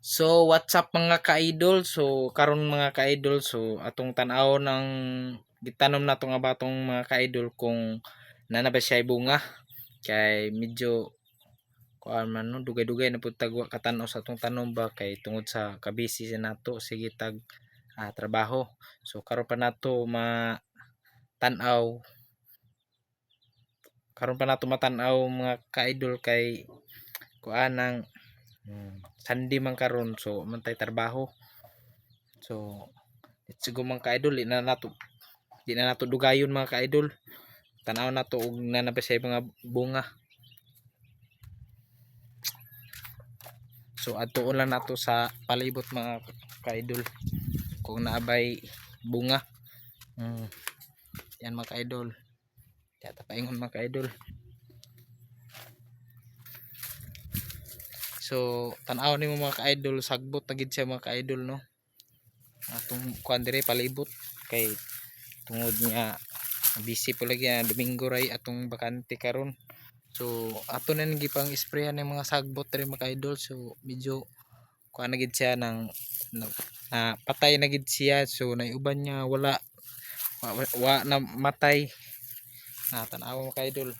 So what's up mga ka-idol? So karon mga ka-idol, so atong tan-aw ng gitanom nato nga batong mga ka-idol kung nana ba siya bunga kay medyo kuan man no dugay-dugay na pud tagwa katan-aw sa atong tanom ba kay tungod sa kabisi sa nato sige tag trabaho. So karon pa nato matan-aw matan-aw mga ka-idol kay kuan ng Sunday man karon so mantay trabaho. So let's go mga ka-idol, di na nato dugayon mga ka-idol. Tanaw na to og nanapay mga bunga. So adtuon lang nato sa palibot mga ka-idol kung naabay bunga. Yan mga ka-idol. Yata paingon mga ka-idol. So tanaw nimo mga ka-idol, sagbot na gid siya mga ka-idol no. Atong kuan dire palibot kay tungod nga busy po lagi Domingo ray atong bakante karon. So ato na gipang sprayan ng mga sagbot rin mga idol. So medyo kuha na gid siya ng patay na gid siya. So naiuban niya wala na matay. Tanaw mga idol.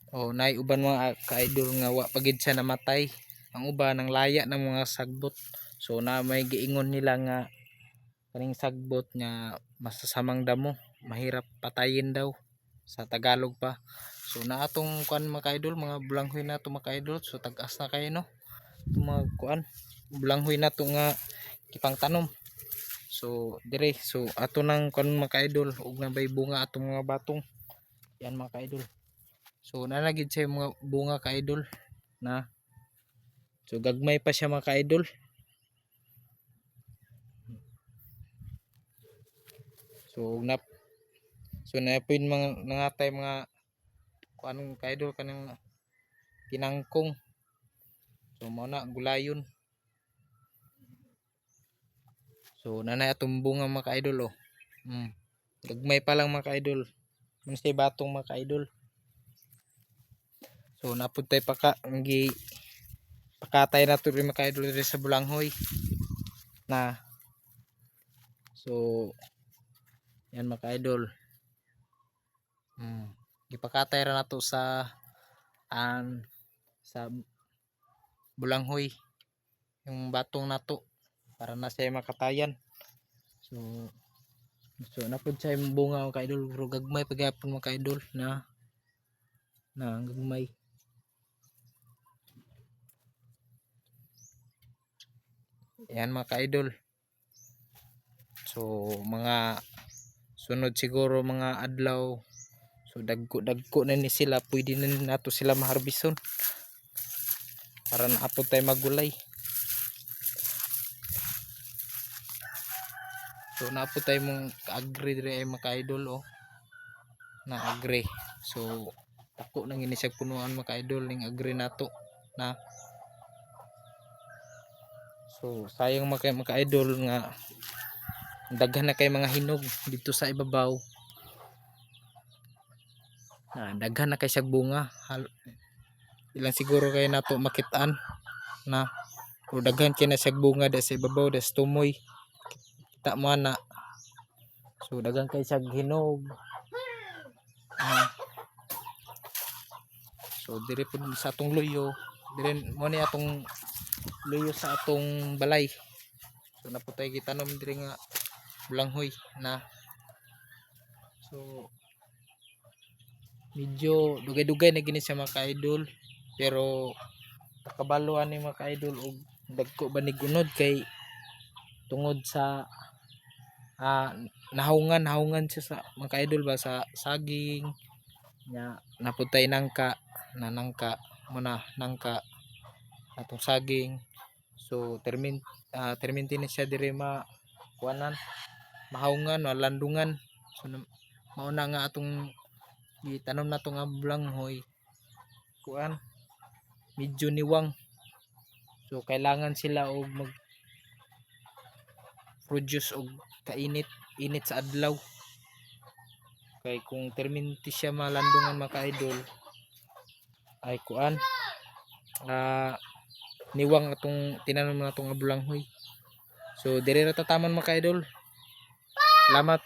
Naiuban mga ka-idol nga wa pagid siya namatay. Ang uban nang laya ng mga sagbot. So na may giingon nila nga kaning sagbot nga masasamang damo, mahirap patayin daw sa Tagalog pa. So na atong kuan mga idol, mga bulanghoy na to mga idol. So tag-as na kayo no. Mga kuan bulanghoy na to nga kipang tanom. So dire so ato nang kuan mga idol ug nabay bunga atong mga batong. Yan mga idol. So nanagid siya mga bunga ka-idol na. So gagmay pa siya mga ka-idol. So napin mga nangatay mga kuan ka-idol kanang tinangkong. So mao na gulayon. So nanay atong bunga mga ka-idol oh. Gagmay pa lang mga ka-idol. Mansay batong mga ka-idol. So napuntay pakatay na to rin mga ka-idol sa bulanghoy na. So yan mga ka-idol. Gipakatay ra nato sa bulanghoy yung batong nato para na siya makatayan. So napud siya yung bunga mga ka-idol, pero gagmay pagyapon mga ka-idol na gagmay. Yan mga ka-idol. So mga sunod siguro mga adlaw, so dagko na ni sila, pwede na nato sila maharbison para naapod tayo magulay. So naapod tayo mong agri dire ay mga ka-idol oh. Na agri. So ako nang inisag punuan mga ka-idol ning agri nato na. So sayang mga ka-idol nga daghan na kay mga hinog dito sa ibabaw. Daghan na kay siyang bunga. Ilang siguro kay nato makitaan na pero daghan kay na siyang bunga sa ibabaw des tumoy. Kita mo na. So daghan kay siyang hinog. So dire pud sa atong luyo, dire mo ni atong luyo sa atong balay. So naputay gitanom dire nga bulanghoy na. So medyo dugay-dugay na gini sa mga ka-idol, pero kabaluan ni mga ka-idol og dagko banig unod kay tungod sa nahungan siya sa mga ka-idol ba sa saging nya naputay nangka muna nangka atong saging. So terminti na siya dire kuanan mahungan o landungan. So mao na nga atong gitanom na to nga bulanghoy kuan medyo niwang. So kailangan sila og mag produce og init sa adlaw. Kay kung terminti siya malandungan mga ka-idol ay kuan niwang atong tinanom na atong bulanghoy. So dire ra tataman mga ka-idol. Salamat.